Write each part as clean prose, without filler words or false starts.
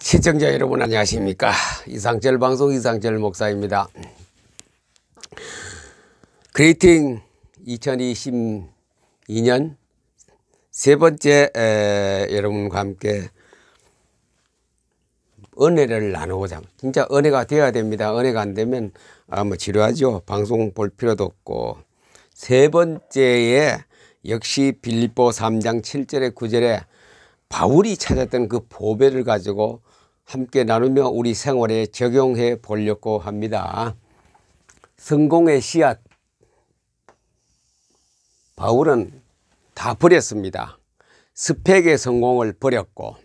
시청자 여러분 안녕하십니까. 이상철 방송 이상철 목사입니다. 그리팅 2022년 세 번째 여러분과 함께 은혜를 나누고자 합니다. 진짜 은혜가 되어야 됩니다. 은혜가 안 되면 지루하죠. 방송 볼 필요도 없고. 세 번째에 역시 빌립보 3장 7절에 9절에 바울이 찾았던 그 보배를 가지고 함께 나누며 우리 생활에 적용해 보려고 합니다. 성공의 씨앗. 바울은 다 버렸습니다. 스펙의 성공을 버렸고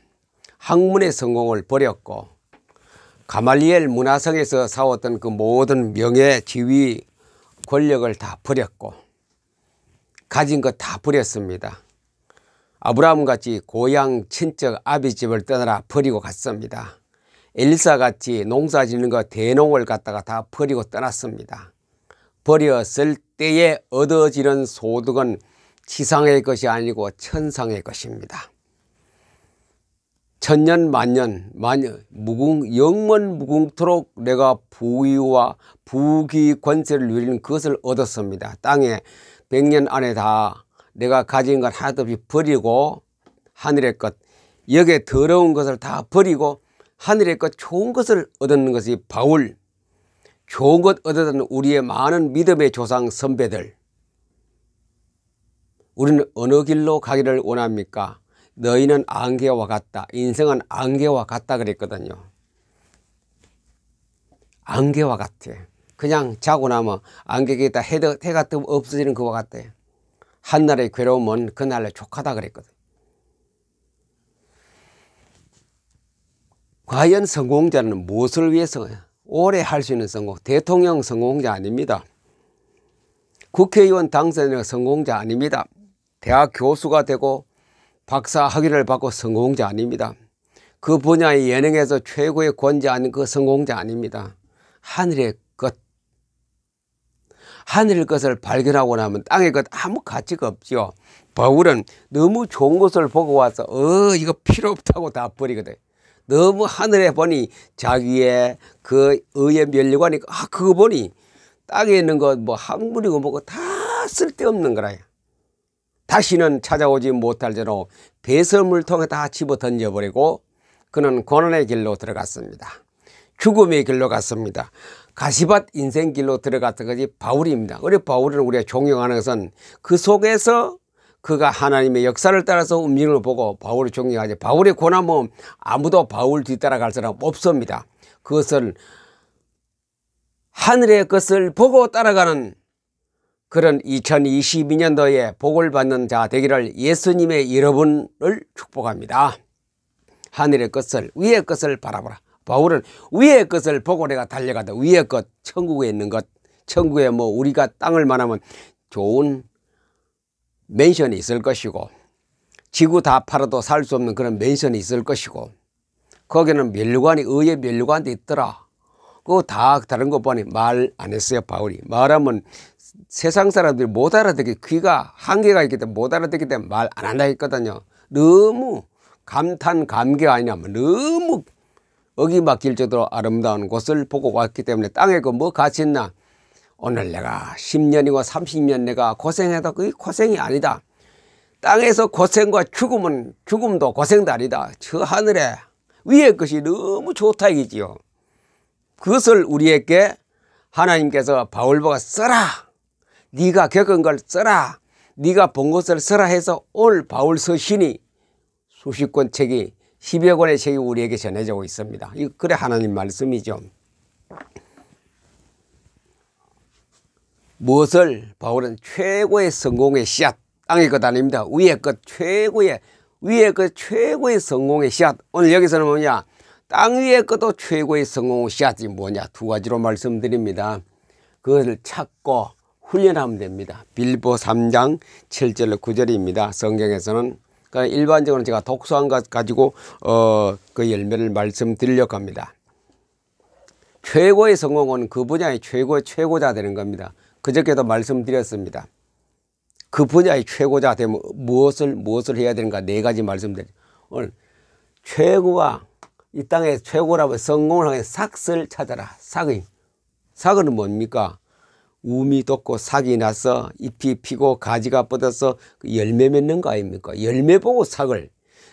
학문의 성공을 버렸고 가말리엘 문화성에서 싸웠던 그 모든 명예, 지위, 권력을 다 버렸고 가진 것 다 버렸습니다. 아브라함같이 고향 친척 아비집을 떠나라 버리고 갔습니다. 엘사같이 농사 짓는 거 대농을 갖다가 다 버리고 떠났습니다. 버렸을 때에 얻어지는 소득은 지상의 것이 아니고 천상의 것입니다. 천년 만년 영원 무궁토록 내가 부유와 부귀 권세를 누리는 그것을 얻었습니다. 땅에 100년 안에 다 내가 가진 것 하나도 없이 버리고 하늘의 것, 여기에 더러운 것을 다 버리고 하늘의 것 좋은 것을 얻는 것이 바울. 좋은 것 얻었던 우리의 많은 믿음의 조상 선배들. 우리는 어느 길로 가기를 원합니까? 너희는 안개와 같다. 인생은 안개와 같다 그랬거든요. 안개와 같아. 그냥 자고 나면 안개에다 해가 뜨면 없어지는 그와 같아. 한날의 괴로움은 그날에 족하다 그랬거든. 과연 성공자는 무엇을 위해서 오래 할 수 있는 성공? 대통령 성공자 아닙니다. 국회의원 당선자 성공자 아닙니다. 대학 교수가 되고 박사 학위를 받고 성공자 아닙니다. 그 분야의 예능에서 최고의 권자인 그 성공자 아닙니다. 하늘의 것. 하늘의 것을 발견하고 나면 땅의 것 아무 가치가 없죠. 바울은 너무 좋은 것을 보고 와서 이거 필요 없다고 다 버리거든. 너무 하늘에 보니 자기의 그 의의 면류관이 그거 보니 땅에 있는 것 뭐 학문이고 뭐고 다 쓸데없는 거라. 다시는 찾아오지 못할 대로 배설물 통에 다 집어 던져버리고 그는 고난의 길로 들어갔습니다. 죽음의 길로 갔습니다. 가시밭 인생 길로 들어갔던 것이 바울입니다. 그래 바울은 우리가 존경하는 것은 그 속에서 그가 하나님의 역사를 따라서 움직이는 걸 보고 바울을 존경하지. 바울의 고난은 아무도 바울 뒤따라갈 사람 없습니다. 그것을 하늘의 것을 보고 따라가는 그런 2022년도에 복을 받는 자 되기를 예수님의 여러분을 축복합니다. 하늘의 것을 위의 것을 바라보라. 바울은 위의 것을 보고 내가 달려가다. 위의 것, 천국에 있는 것. 천국에 우리가 땅을 만하면 좋은 맨션이 있을 것이고 지구 다 팔아도 살 수 없는 그런 맨션이 있을 것이고 거기는 면류관이 의의 면류관도 있더라. 그거 다 다른 거 보니 말 안 했어요. 바울이. 말하면 세상 사람들이 못 알아듣기 귀가 한계가 있기 때문에 못 알아듣기 때문에 말 안 한다 했거든요. 너무 감탄 감개가 아니냐면 너무 어기 막힐 정도로 아름다운 곳을 보고 왔기 때문에 땅에 그 뭐 가치 있나. 오늘 내가 10년이고 30년 내가 고생해도 그게 고생이 아니다. 땅에서 고생과 죽음은 죽음도 고생도 아니다. 저 하늘에 위의 것이 너무 좋다 이기지요. 그것을 우리에게 하나님께서 바울보고 써라. 네가 겪은 걸 써라. 네가 본 것을 써라 해서 오늘 바울 서신이 수십 권 책이 10여 권의 책이 우리에게 전해지고 있습니다. 그래 하나님 말씀이죠. 무엇을 바울은 최고의 성공의 씨앗, 땅의 것 아닙니다. 위의 것 최고의 성공의 씨앗. 오늘 여기서는 뭐냐? 땅 위의 것도 최고의 성공의 씨앗이 뭐냐? 두 가지로 말씀드립니다. 그것을 찾고 훈련하면 됩니다. 빌립보 3장 7절 9절입니다. 성경에서는 그러니까 일반적으로 제가 독서한 것 가지고 그 열매를 말씀드리려고 합니다. 최고의 성공은 그 분야의 최고자 되는 겁니다. 그저께도 말씀드렸습니다. 그 분야의 최고자 되면 무엇을 해야 되는가 네 가지 말씀드립니다. 오늘 최고가 이 땅에 최고라면 성공을 하게 삭을 찾아라. 삭은 뭡니까? 우미 돋고 삭이 나서 잎이 피고 가지가 뻗어서 그 열매 맺는 거 아닙니까? 열매 보고 삭을.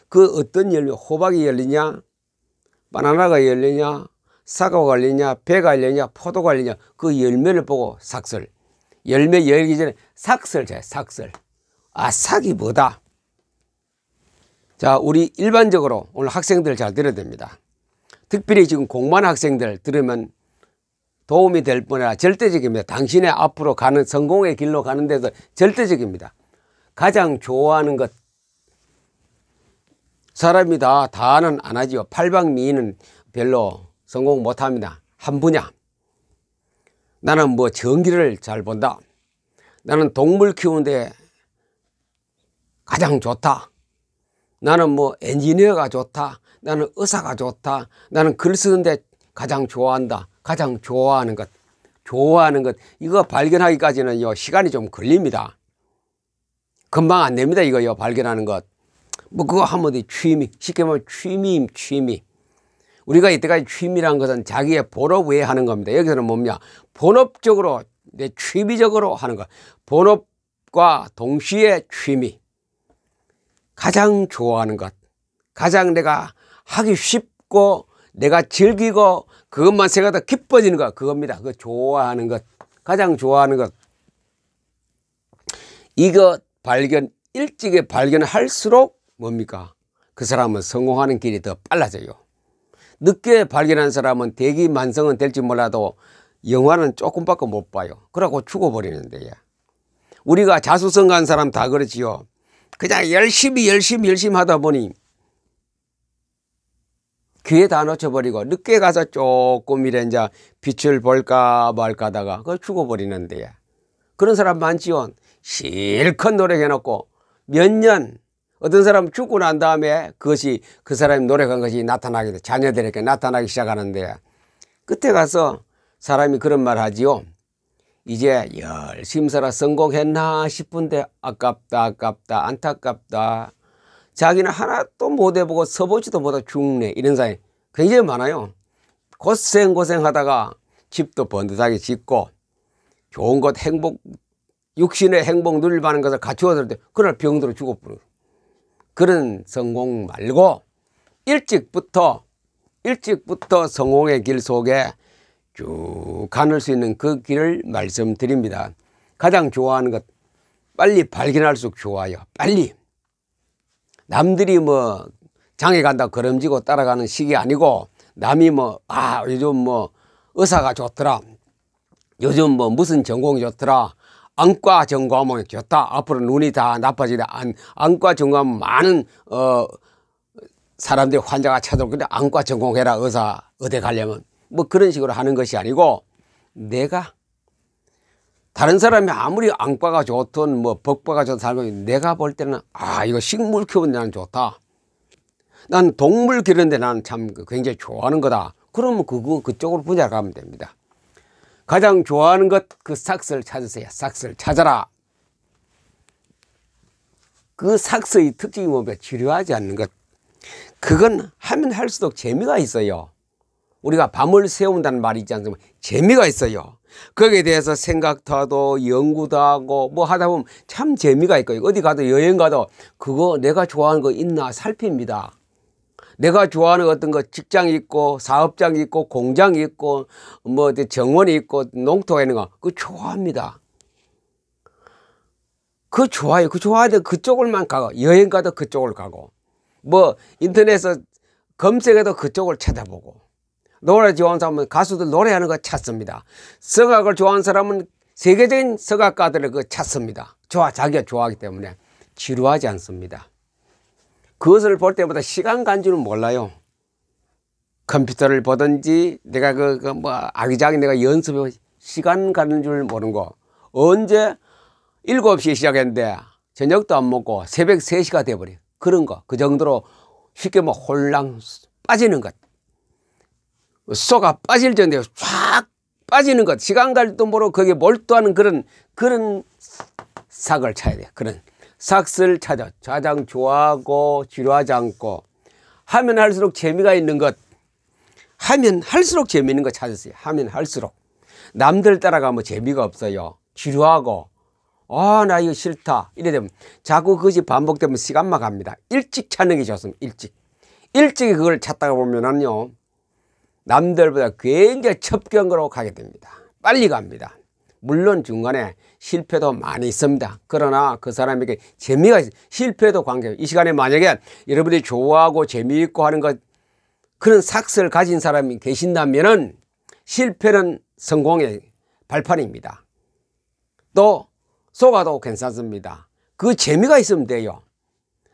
그 어떤 열매, 호박이 열리냐, 바나나가 열리냐, 사과가 열리냐, 배가 열리냐, 포도가 열리냐, 그 열매를 보고 삭을. 열매 열기 전에 삭을 재, 삭을. 아, 삭이 뭐다? 자, 우리 일반적으로 오늘 학생들 잘 들어야 됩니다. 특별히 지금 공부하는 학생들 들으면 도움이 될 뿐 아니라 절대적입니다. 당신의 앞으로 가는 성공의 길로 가는 데서 절대적입니다. 가장 좋아하는 것. 사람이 다는 안 하지요. 팔방미인은 별로 성공 못합니다. 한 분야. 나는 뭐 전기를 잘 본다. 나는 동물 키우는데 가장 좋다. 나는 뭐 엔지니어가 좋다. 나는 의사가 좋다. 나는 글 쓰는데 가장 좋아한다. 가장 좋아하는 것. 이거 발견하기까지는요, 시간이 좀 걸립니다. 금방 안 됩니다. 이거요, 발견하는 것. 뭐 그거 하면 취미. 쉽게 말하면 취미. 우리가 이때까지 취미라는 것은 자기의 본업 외에 하는 겁니다. 여기서는 뭡냐? 본업적으로, 내 취미적으로 하는 것. 본업과 동시에 취미. 가장 좋아하는 것. 가장 내가 하기 쉽고 내가 즐기고 그것만 생각하다 기뻐지는 것. 그겁니다. 그 좋아하는 것. 가장 좋아하는 것. 이거 일찍이 발견할수록 뭡니까? 그 사람은 성공하는 길이 더 빨라져요. 늦게 발견한 사람은 대기만성은 될지 몰라도 영화는 조금밖에 못 봐요. 그러고 죽어버리는데. 우리가 자수성가한 사람 다 그렇지요. 그냥 열심히 하다 보니 기회 다 놓쳐버리고 늦게 가서 조금 이래 이제 빛을 볼까 말까 하다가 그거 죽어버리는데. 그런 사람 많지요. 실컷 노력해놓고 몇 년, 어떤 사람 죽고 난 다음에 그것이 그 사람이 노력한 것이 나타나게 돼. 자녀들에게 나타나기 시작하는데, 그때 가서 사람이 그런 말 하지요. 이제 열심히 살아 성공했나 싶은데 아깝다, 안타깝다. 자기는 하나도 못 해보고 서보지도 못하고 죽네. 이런 사람이 굉장히 많아요. 고생하다가 집도 번듯하게 짓고 좋은 것 육신의 행복 누릴 만한 것을 갖추었을 때 그날 병들어 죽어버려요. 그런 성공 말고 일찍부터 성공의 길 속에 쭉 가는 수 있는 그 길을 말씀드립니다. 가장 좋아하는 것, 빨리 발견할수록 좋아요. 빨리. 남들이 뭐 장에 간다 걸음지고 따라가는 식이 아니고, 남이 요즘 의사가 좋더라. 요즘 무슨 전공이 좋더라. 안과 전공하면 좋다. 앞으로 눈이 다 나빠지다. 안과 전공하면 많은 사람들이 환자가 찾아오고, 근데 안과 전공해라. 의대 가려면. 그런 식으로 하는 것이 아니고, 내가 다른 사람이 아무리 안과가 좋든 법과가 좋든 살고, 내가 볼 때는 이거 식물 키우는데 나는 좋다. 난 동물 기르는데 나는 참 굉장히 좋아하는 거다. 그러면 그쪽으로 분야를 가면 됩니다. 가장 좋아하는 것, 그 삭스를 찾으세요. 삭스를 찾아라. 그 삭스의 특징이 뭐냐? 지루하지 않는 것. 그건 하면 할수록 재미가 있어요. 우리가 밤을 새운다는 말이 있지 않습니까? 재미가 있어요. 거기에 대해서 생각도 하고 연구도 하고 하다 보면 참 재미가 있고, 어디 가도 여행 가도 그거 내가 좋아하는 거 있나 살핍니다. 내가 좋아하는 어떤 거 직장이 있고 사업장이 있고 공장이 있고 정원이 있고 농토가 있는 거 그거 좋아합니다. 그거 좋아요. 그거 좋아하는데 그쪽을만 가고, 여행 가도 그쪽을 가고, 인터넷에서 검색해도 그쪽을 찾아보고, 노래 좋아하는 사람은 가수들 노래하는 거 찾습니다. 성악을 좋아하는 사람은 세계적인 성악가들을 찾습니다. 자기가 좋아하기 때문에 지루하지 않습니다. 그것을 볼 때마다 시간 간 줄은 몰라요. 컴퓨터를 보든지 내가 아기자기 내가 연습해 시간 가는 줄 모르는 거. 언제 7시에 시작했는데 저녁도 안 먹고 새벽 3시가 돼버려. 그런 거. 그 정도로 쉽게 홀랑 빠지는 것. 쏘가 빠질 정도로 쫙 빠지는 것. 시간 갈 줄도 모르고 거기에 몰두하는 그런 삭을 찾아야 돼요. 그런 삭스를 찾아 가장 좋아하고 지루하지 않고 하면 할수록 재미가 있는 것. 하면 할수록 재미있는 거 찾으세요. 하면 할수록. 남들 따라가면 재미가 없어요. 지루하고 나 이거 싫다 이래 되면 자꾸 그것이 반복되면 시간만 갑니다. 일찍 찾는 게 좋습니다. 일찍 그걸 찾다가 보면은요 남들보다 굉장히 첩경으로 가게 됩니다. 빨리 갑니다. 물론 중간에 실패도 많이 있습니다. 그러나 그 사람에게 재미가 있어요. 실패도 관계없어요. 이 시간에 만약에 여러분이 좋아하고 재미있고 하는 것 그런 삭스를 가진 사람이 계신다면은 실패는 성공의 발판입니다. 또 속아도 괜찮습니다. 그 재미가 있으면 돼요.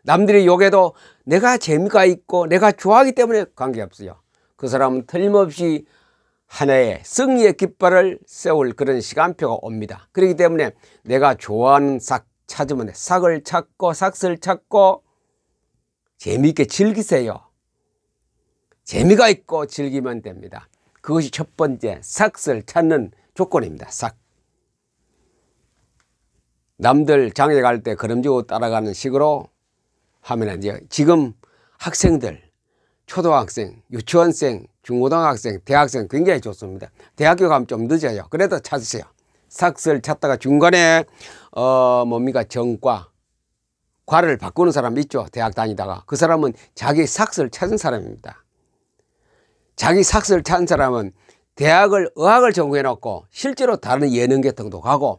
남들이 욕해도 내가 재미가 있고 내가 좋아하기 때문에 관계없어요. 그 사람은 틀림없이 하나의 승리의 깃발을 세울 그런 시간표가 옵니다. 그렇기 때문에 내가 좋아하는 삭 찾으면 돼. 삭을 찾고 삭스를 찾고 재미있게 즐기세요. 재미가 있고 즐기면 됩니다. 그것이 첫 번째 삭스를 찾는 조건입니다. 삭. 남들 장에 갈 때 걸음지고 따라가는 식으로 하면 이제 지금 학생들, 초등학생, 유치원생, 중고등학생, 대학생 굉장히 좋습니다. 대학교 가면 좀 늦어요. 그래도 찾으세요. 삭스를 찾다가 중간에 과를 바꾸는 사람 있죠. 대학 다니다가 그 사람은 자기 삭스를 찾은 사람입니다. 자기 삭스를 찾은 사람은 의학을 전공해 놓고 실제로 다른 예능 계통도 가고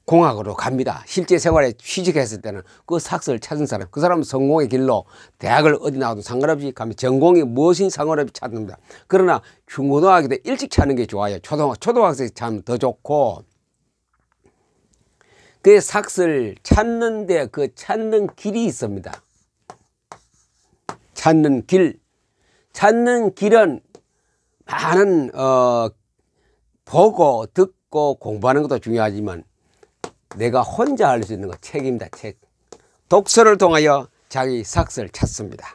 공학으로 갑니다. 실제 생활에 취직했을 때는 그 삭스를 찾은 사람, 그 사람은 성공의 길로 대학을 어디 나와도 상관없이 가면 전공이 무엇인 상관없이 찾는다. 그러나 중고등학교 때 일찍 찾는 게 좋아요. 초등학생이 찾으면 더 좋고. 그 삭스를 찾는데 그 찾는 길이 있습니다. 찾는 길은 많은 보고 듣고 공부하는 것도 중요하지만 내가 혼자 할 수 있는 거 책입니다. 책. 독서를 통하여 자기 삭스를 찾습니다.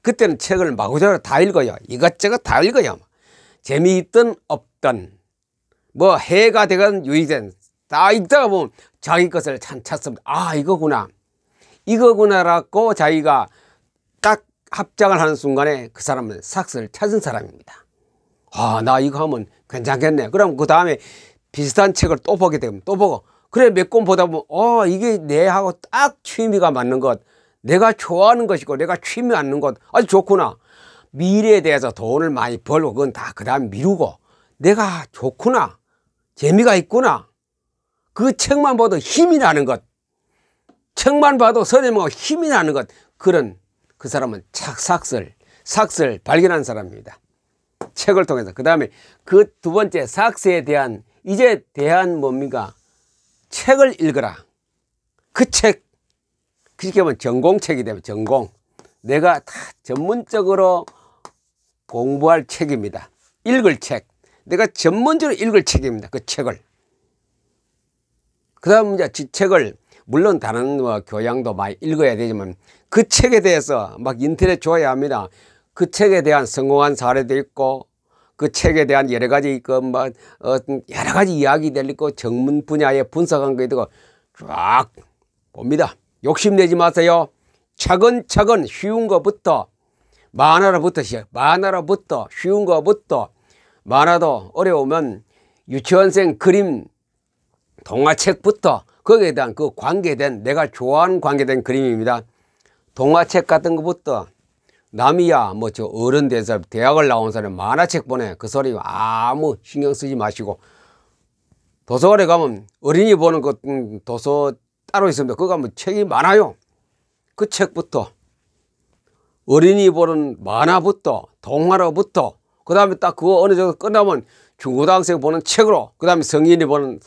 그때는 책을 마구잡이로 다 읽어요. 이것저것 다 읽어요. 재미있든 없든 뭐 해가 되건 유익된 다 읽다가 보면 자기 것을 찾습니다. 이거구나라고 자기가 딱 합장을 하는 순간에 그 사람은 삭스를 찾은 사람입니다. 나 이거 하면 괜찮겠네. 그럼 그 다음에 비슷한 책을 또 보게 되면 또 보고 그래 몇 권 보다 보면 이게 내하고 딱 취미가 맞는 것, 내가 좋아하는 것이고 내가 취미 맞는 것 아주 좋구나. 미래에 대해서 돈을 많이 벌고 그건 다 그 다음에 미루고 내가 좋구나, 재미가 있구나. 그 책만 봐도 힘이 나는 것, 책만 봐도 선생님하고 힘이 나는 것, 그 사람은 삭스를 발견한 사람입니다. 책을 통해서. 그 다음에 그 두 번째 삭스에 대한 뭡니까? 책을 읽어라. 그 책, 그렇게 하면 전공책이 되면 전공. 내가 다 전문적으로 공부할 책입니다. 읽을 책. 내가 전문적으로 읽을 책입니다. 그 책을. 그 다음 이제 책을, 물론 다른 교양도 많이 읽어야 되지만 그 책에 대해서 막 인터넷 좋아야 합니다. 그 책에 대한 성공한 사례도 있고 그 책에 대한 여러 가지 이야기들 있고 전문 분야에 분석한 거 있고 쫙 봅니다. 욕심내지 마세요. 차근차근 쉬운 거부터 만화로부터 쉬운 거부터 만화도 어려우면 유치원생 그림 동화책부터 거기에 대한 그 관계된 내가 좋아하는 관계된 그림입니다. 동화책 같은 것부터 남이야 저 어른 돼서 대학을 나온 사람 만화책 보내 그 소리 아무 신경 쓰지 마시고 도서관에 가면 어린이 보는 것 도서 따로 있습니다. 그거 가면 책이 많아요. 그 책부터 어린이 보는 만화부터 동화로부터 그 다음에 딱 그거 어느 정도 끝나면 중고등학생 보는 책으로 그 다음에 성인이 보는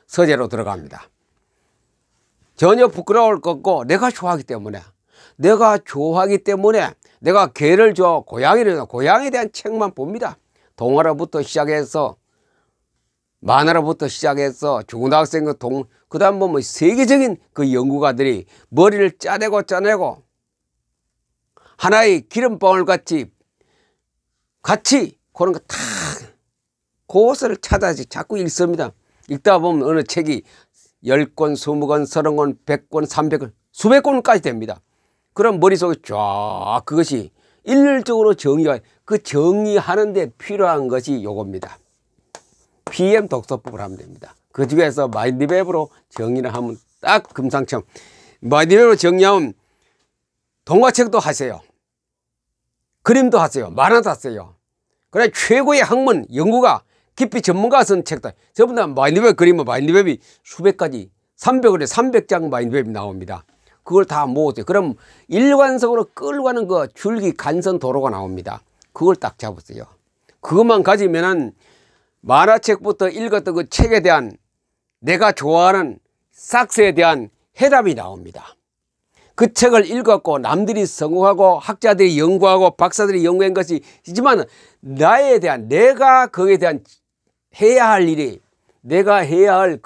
서재로 들어갑니다. 전혀 부끄러울 것 없고 내가 좋아하기 때문에 내가 개를 좋아하고 고양이에 대한 책만 봅니다. 동화로부터 시작해서 만화로부터 시작해서 중고등학생 그 다음 보면 세계적인 그 연구가들이 머리를 짜내고 하나의 기름방울 같이 그런 거 다 그것을 찾아야지 자꾸 읽습니다. 읽다 보면 어느 책이 10권, 20권, 30권, 100권, 300권, 수백 권까지 됩니다. 그럼 머릿속에 쫙 그것이 일률적으로 정의가, 그 정의하는 데 필요한 것이 요겁니다. PM 독서법을 하면 됩니다. 그 중에서 마인드맵으로 정의를 하면 딱 금상첨. 마인드맵으로 정리하면 동화책도 하세요. 그림도 하세요. 만화도 하세요. 그래 최고의 학문, 연구가 깊이 전문가가 쓴 책도 전부 다 마인드맵 그리면 마인드맵이 수백 가지 300원에 300장 마인드맵이 나옵니다. 그걸 다 모으세요. 그럼 일관성으로 끌고 가는 그 줄기 간선 도로가 나옵니다. 그걸 딱 잡으세요. 그것만 가지면은 만화책부터 읽었던 그 책에 대한 내가 좋아하는 삭스에 대한 해답이 나옵니다. 그 책을 읽었고 남들이 성공하고 학자들이 연구하고 박사들이 연구한 것이지만 나에 대한 내가 거기에 대한 해야 할 일이 내가 해야 할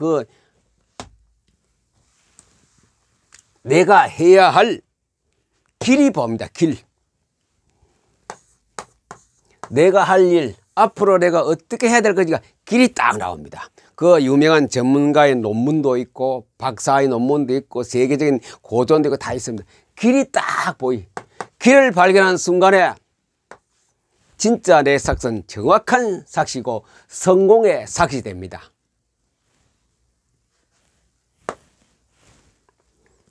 길이 봅니다. 길. 내가 할 일, 앞으로 내가 어떻게 해야 될 건지가 길이 딱 나옵니다. 그 유명한 전문가의 논문도 있고 박사의 논문도 있고 세계적인 고전도 있고 다 있습니다. 길이 딱 보이. 길을 발견한 순간에 진짜 내 삭스는 정확한 삭시고 성공의 삭시 됩니다.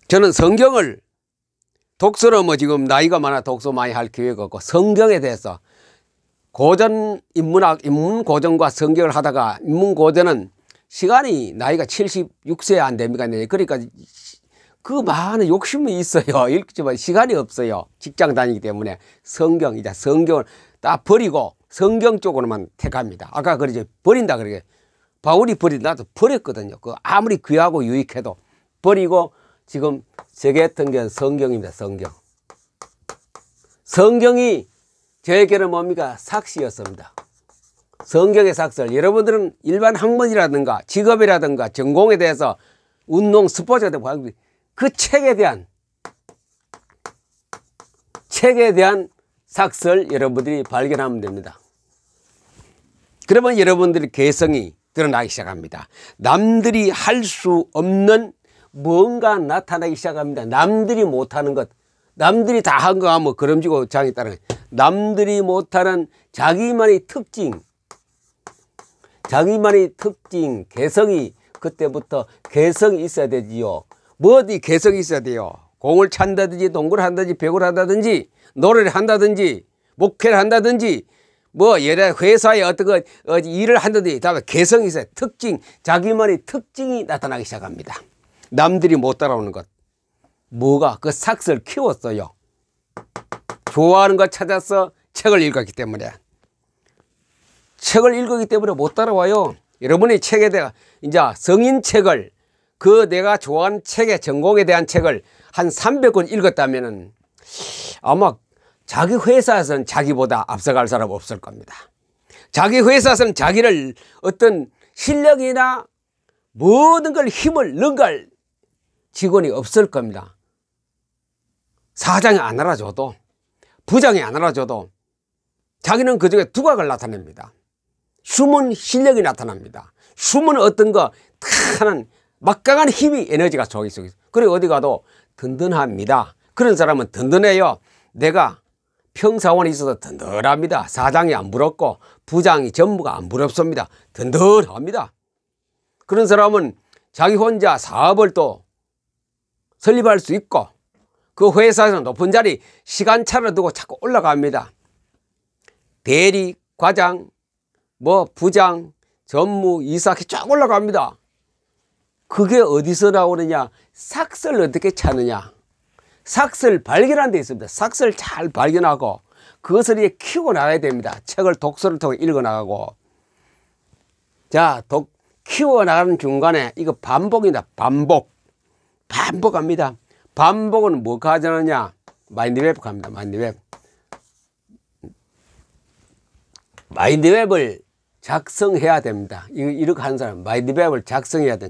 저는 성경을 독서로 지금 나이가 많아 독서 많이 할 기회가 없고 성경에 대해서 고전 인문학, 인문고전과 성경을 하다가 인문고전은 시간이 나이가 76세 안 됩니까? 그러니까 그 많은 욕심이 있어요. 읽지만 시간이 없어요. 직장 다니기 때문에 성경이자 성경을 다 버리고 성경 쪽으로만 택합니다. 아까 그러죠. 버린다 그러게. 바울이 나도 버렸거든요. 그 아무리 귀하고 유익해도 버리고 지금 세계통계는 성경입니다. 성경. 성경이 저에게는 뭡니까? 삭시였습니다. 성경의 삭스를 여러분들은 일반 학문이라든가 직업이라든가 전공에 대해서 운동 스포츠가 되고 그 책에 대한 삭스를 여러분들이 발견하면 됩니다. 그러면 여러분들의 개성이 드러나기 시작합니다. 남들이 할 수 없는 뭔가 나타나기 시작합니다. 남들이 못하는 것, 남들이 다 한 거 하면 걸음지고 장이 따르는 것. 남들이 못하는 자기만의 특징, 개성이 그때부터 개성이 있어야 되지요. 뭐 어디 개성이 있어야 돼요. 공을 찬다든지 농구를 한다든지 배구를 한다든지 노래를 한다든지 목회를 한다든지 뭐 예를 회사에 어떤 거 일을 한다든지 다음에 개성이 있어요. 특징, 자기만의 특징이 나타나기 시작합니다. 남들이 못 따라오는 것. 뭐가? 그 삭스를 키웠어요. 좋아하는 거 찾아서 책을 읽었기 때문에. 책을 읽었기 때문에 못 따라와요. 여러분이 책에 대한 이제 성인책을 그 내가 좋아하는 책의 전공에 대한 책을 한 300권 읽었다면은 아마 자기 회사에서는 자기보다 앞서갈 사람 없을 겁니다. 자기 회사에서는 자기를 어떤 실력이나 모든 걸 힘을 능가할 직원이 없을 겁니다. 사장이 안 알아줘도 부장이 안 알아줘도 자기는 그중에 두각을 나타냅니다. 숨은 실력이 나타납니다. 숨은 어떤 거 하는 막강한 힘이 에너지가 속에 있어요. 그리고 어디 가도 든든합니다. 그런 사람은 든든해요. 내가 평사원에 있어서 든든합니다. 사장이 안 부럽고 부장이 전무가 안 부럽습니다. 든든합니다. 그런 사람은 자기 혼자 사업을 또 설립할 수 있고 그 회사에서 높은 자리 시간차를 두고 자꾸 올라갑니다. 대리, 과장, 뭐 부장, 전무, 이사 쫙 올라갑니다. 그게 어디서 나오느냐? 삭스를 어떻게 찾느냐? 삭스를 발견하는 데 있습니다. 삭스를 잘 발견하고 그것을 이제 키워 나가야 됩니다. 책을 독서를 통해 읽어 나가고. 자, 키워 나가는 중간에 이거 반복이다. 반복합니다. 반복은 뭐 가져느냐? 마인드맵 갑니다. 마인드맵을 작성해야 됩니다. 이렇게 하는 사람 마인드맵을 작성해야 돼.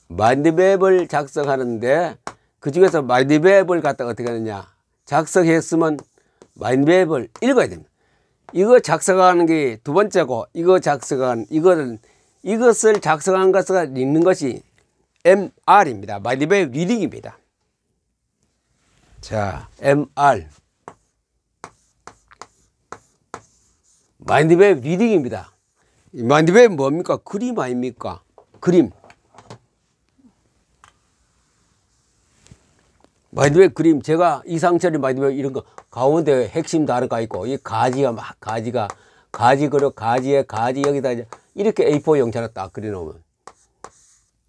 마인드맵을 작성하는데 그 중에서 마인드맵을 갖다가 어떻게 하느냐? 작성했으면 마인드맵을 읽어야 됩니다. 이거 작성하는 게 두 번째고 이것을 작성한 것을 읽는 것이 MR입니다. 마인드맵 리딩입니다. 자, MR. 마인드맵 리딩입니다. 마인드맵 뭡니까? 그림 아닙니까? 그림. 마인드맵 그림. 제가 이상철이 마인드맵 이런 거 가운데 핵심 다른 거 있고, 이 가지가 막, 가지 그려, 가지에 가지 여기다 이렇게 A4 용처럼 딱 그려놓으면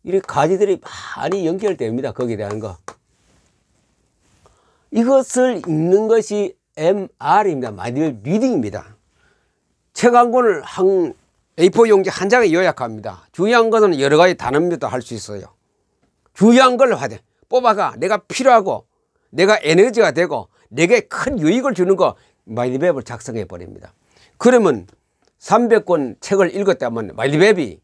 이렇게 가지들이 많이 연결됩니다. 거기에 대한 거. 이것을 읽는 것이 MR입니다. 마인드맵 리딩입니다. 책 한 권을 한 A4 용지 한 장에 요약합니다. 중요한 것은 여러 가지 단어도 할 수 있어요. 중요한 걸 하되 뽑아가 내가 필요하고 내가 에너지가 되고 내게 큰 유익을 주는 거 마인드맵을 작성해 버립니다. 그러면 300권 책을 읽었다면 마인드맵이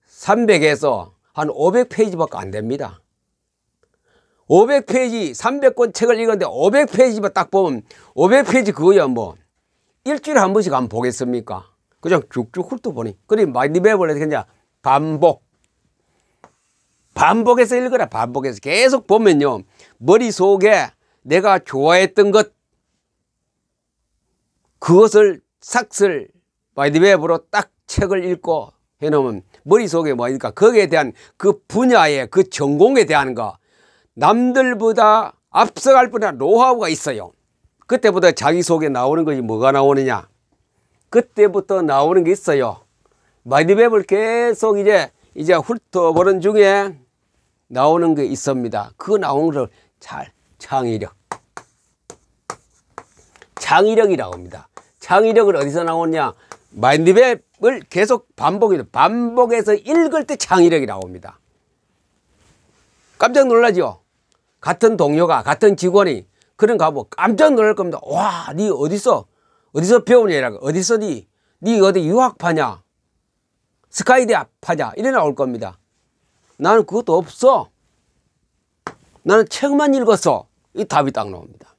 300에서 한 500페이지밖에 안 됩니다. 500페이지 300권 책을 읽었는데 500페이지만 딱 보면 500페이지 그거야 뭐 일주일에 한 번씩 한번 보겠습니까? 그냥 쭉쭉 훑어보니. 그래 마인드맵을 어떻게 하냐? 반복해서 읽어라. 반복해서 계속 보면요, 머릿속에 내가 좋아했던 것, 그것을 삭슬 마인드맵으로 딱 책을 읽고 해놓으면 머릿속에 뭐니까 거기에 대한 그 분야의 그 전공에 대한 거, 남들보다 앞서갈 뻔한 노하우가 있어요. 그때부터 자기 속에 나오는 것이 뭐가 나오느냐? 그때부터 나오는 게 있어요. 마인드맵을 계속 이제 훑어보는 중에 나오는 게 있습니다. 그거 나오는 걸 창의력이라고 합니다. 창의력을 어디서 나오냐? 마인드맵을 계속 반복해서 읽을 때 창의력이 나옵니다. 깜짝 놀라죠? 같은 동료가, 같은 직원이 그런 거 하고 깜짝 놀랄 겁니다. 와, 니 어디서 배우냐? 어디서 니 어디 유학파냐? 스카이대학 파냐? 이래 나올 겁니다. 나는 그것도 없어. 나는 책만 읽었어. 이 답이 딱 나옵니다.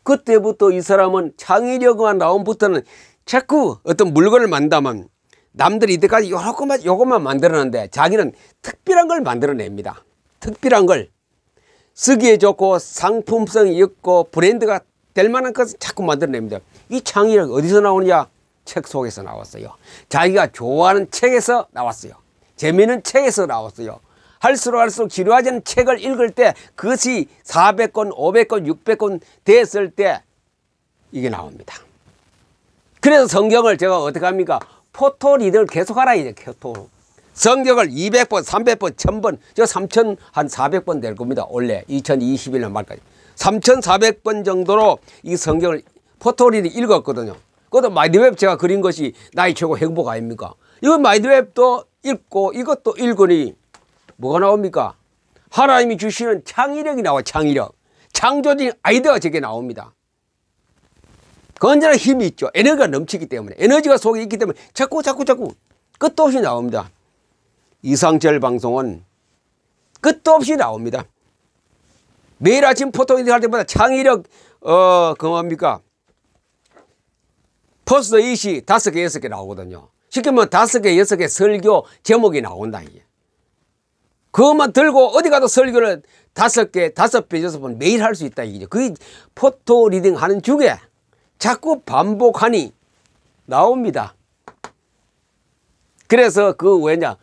그때부터 이 사람은 창의력만 나온부터는 자꾸 어떤 물건을 만들면 남들이 이때까지 요것만 만들었는데 자기는 특별한 걸 만들어냅니다. 특별한 걸. 쓰기에 좋고 상품성이 있고 브랜드가 될 만한 것을 자꾸 만들어냅니다. 이 창의력 어디서 나오느냐? 책 속에서 나왔어요. 자기가 좋아하는 책에서 나왔어요. 재미있는 책에서 나왔어요. 할수록 지루하지 않은 책을 읽을 때 그것이 400권, 500권, 600권 됐을 때 이게 나옵니다. 그래서 성경을 제가 어떻게 합니까? 포토 리딩을 계속하라 이제 포토. 성경을 200번, 300번, 1000번, 저 3,400번 될 겁니다. 원래 2021년 말까지 3,400번 정도로 이 성경을 포토 리딩 읽었거든요. 그것도 마인드맵 제가 그린 것이 나의 최고 행복 아닙니까? 이거 마인드맵도 읽고 이것도 읽으니 뭐가 나옵니까? 하나님이 주시는 창의력이 나와. 창의력. 창조적인 아이디어가 저게 나옵니다. 그 언제나 힘이 있죠. 에너지가 넘치기 때문에. 에너지가 속에 있기 때문에 자꾸 끝도 없이 나옵니다. 이상철 방송은 끝도 없이 나옵니다. 매일 아침 포토리딩 할 때마다 창의력 그 뭡니까? 포스트잇이 5개, 6개 나오거든요. 쉽게 말하면 5개, 6개 설교 제목이 나온다 이게. 그것만 들고 어디 가도 설교를 5개, 5배, 6번 매일 할 수 있다 이게. 그게 포토 리딩 하는 중에 자꾸 반복하니 나옵니다. 그래서 그 왜냐?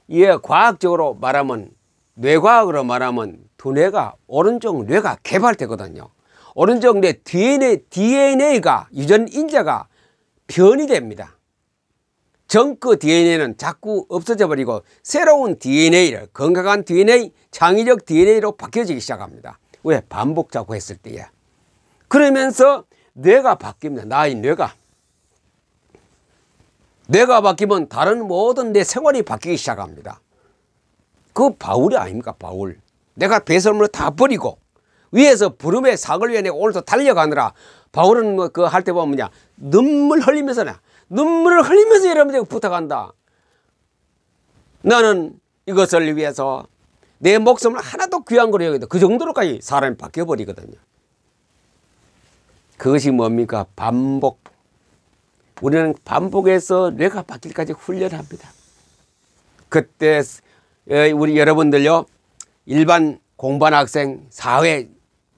이게 과학적으로 말하면, 뇌과학으로 말하면 두뇌가, 오른쪽 뇌가 개발되거든요. 오른쪽 뇌 DNA가, 유전 인자가 변이 됩니다. 정크 DNA는 자꾸 없어져 버리고 새로운 DNA를, 건강한 DNA, 창의력 DNA로 바뀌어지기 시작합니다. 왜? 반복 자꾸 했을 때에. 그러면서 뇌가 바뀝니다. 나의 뇌가 바뀌면 다른 모든 내 생활이 바뀌기 시작합니다. 그 바울이 아닙니까? 바울. 내가 배설물을 다 버리고 위에서 부름의 상을 위해 내가 오늘도 달려가느라. 바울은 뭐 그 할 때 보면 뭐냐? 눈물을 흘리면서 여러분들에게 부탁한다. 나는 이것을 위해서 내 목숨을 하나도 귀한 거로 여기다. 그 정도로까지 사람이 바뀌어버리거든요. 그것이 뭡니까? 반복. 우리는 반복해서 뇌가 바뀔까지 훈련합니다. 그때 우리 여러분들요, 일반 공부하는 학생, 사회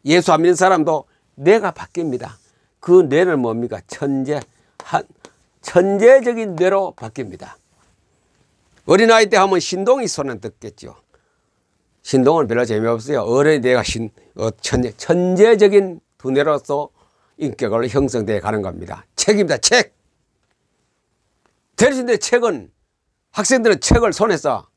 예수 안 믿는 사람도 뇌가 바뀝니다. 그 뇌는 뭡니까? 천재적인 뇌로 바뀝니다. 어린아이 때 하면 신동이 손에 듣겠죠. 신동은 별로 재미없어요. 어른이 뇌가 천재적인 두뇌로서 인격을 형성되어 가는 겁니다. 책입니다. 책. 대신에 책은 학생들은 책을 손에서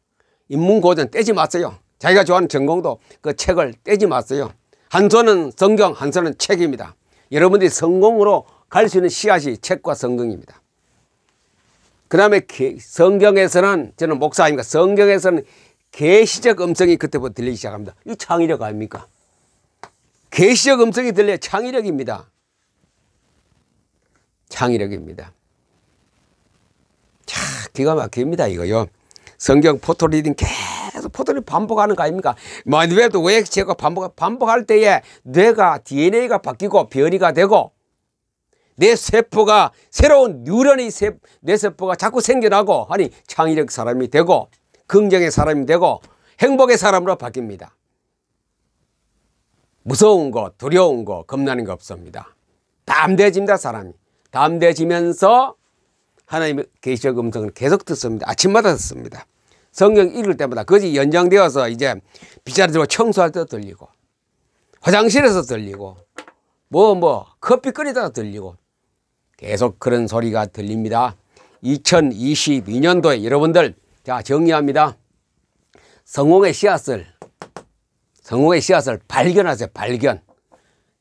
인문고전 떼지 마세요. 자기가 좋아하는 전공도 그 책을 떼지 마세요. 한 손은 성경, 한 손은 책입니다. 여러분들이 성공으로 갈 수 있는 씨앗이 책과 성경입니다. 그 다음에 성경에서는, 저는 목사입니까? 성경에서는 계시적 음성이 그때부터 들리기 시작합니다. 이 창의력 아닙니까? 계시적 음성이 들려야 창의력입니다. 창의력입니다. 자, 기가 막힙니다, 이거요. 성경 포토리딩 계속 포토리딩 반복하는 거 아닙니까? 뇌도 왜 제가 반복할 때에 뇌가 DNA가 바뀌고 변이가 되고 뇌 세포가 새로운 뉴런이 뇌세포가 자꾸 생겨나고 하니 창의력 사람이 되고 긍정의 사람이 되고 행복의 사람으로 바뀝니다. 무서운 거, 두려운 거, 겁나는 거 없습니다. 담대해집니다, 사람이. 담대해지면서 하나님의 계시적 음성을 계속 듣습니다. 아침마다 듣습니다. 성경 읽을 때마다 그것이 연장되어서 이제 빗자루 들고 청소할 때도 들리고 화장실에서 들리고 커피 끓이다가 들리고 계속 그런 소리가 들립니다. 2022년도에 여러분들, 자, 정리합니다. 성공의 씨앗을 발견하세요. 발견.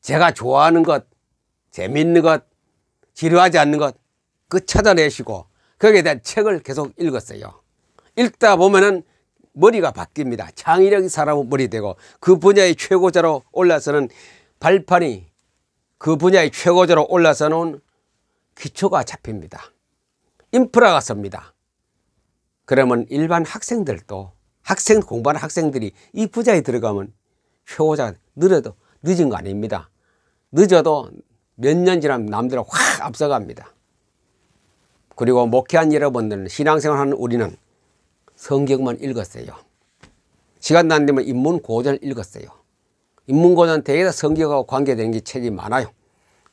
제가 좋아하는 것, 재밌는 것, 지루하지 않는 것, 그 찾아내시고 거기에 대한 책을 계속 읽었어요. 읽다 보면은 머리가 바뀝니다. 창의력이 사람의 머리 되고 그 분야의 최고자로 올라서는 발판이, 그 분야의 최고자로 올라서는 기초가 잡힙니다. 인프라가 섭니다. 그러면 일반 학생들도, 공부하는 학생들이 이 분야에 들어가면 최고자가 늦은 거 아닙니다. 늦어도 몇 년 지나면 남들은 확 앞서갑니다. 그리고 목회한 여러분들은, 신앙생활하는 우리는 성경만 읽었어요. 시간 안 되면 인문고전을 읽었어요. 인문고전 대개다 성경하고 관계되는 게 책이 많아요.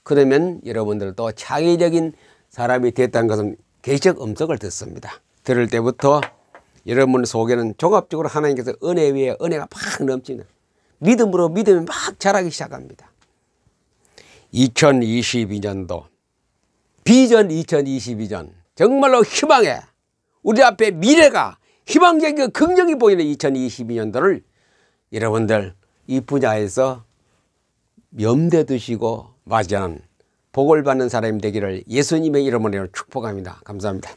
그러면 여러분들도 창의적인 사람이 됐다는 것은 계시적 음성을 듣습니다. 들을 때부터 여러분 속에는 종합적으로 하나님께서 은혜 위에 은혜가 막 넘치는 믿음으로 믿음이 막 자라기 시작합니다. 2022년도 비전 2022년, 정말로 희망의, 우리 앞에 미래가 희망적이고 긍정이 보이는 2022년도를 여러분들 이 분야에서 염두에 두시고 맞이하는 복을 받는 사람이 되기를 예수님의 이름으로 축복합니다. 감사합니다.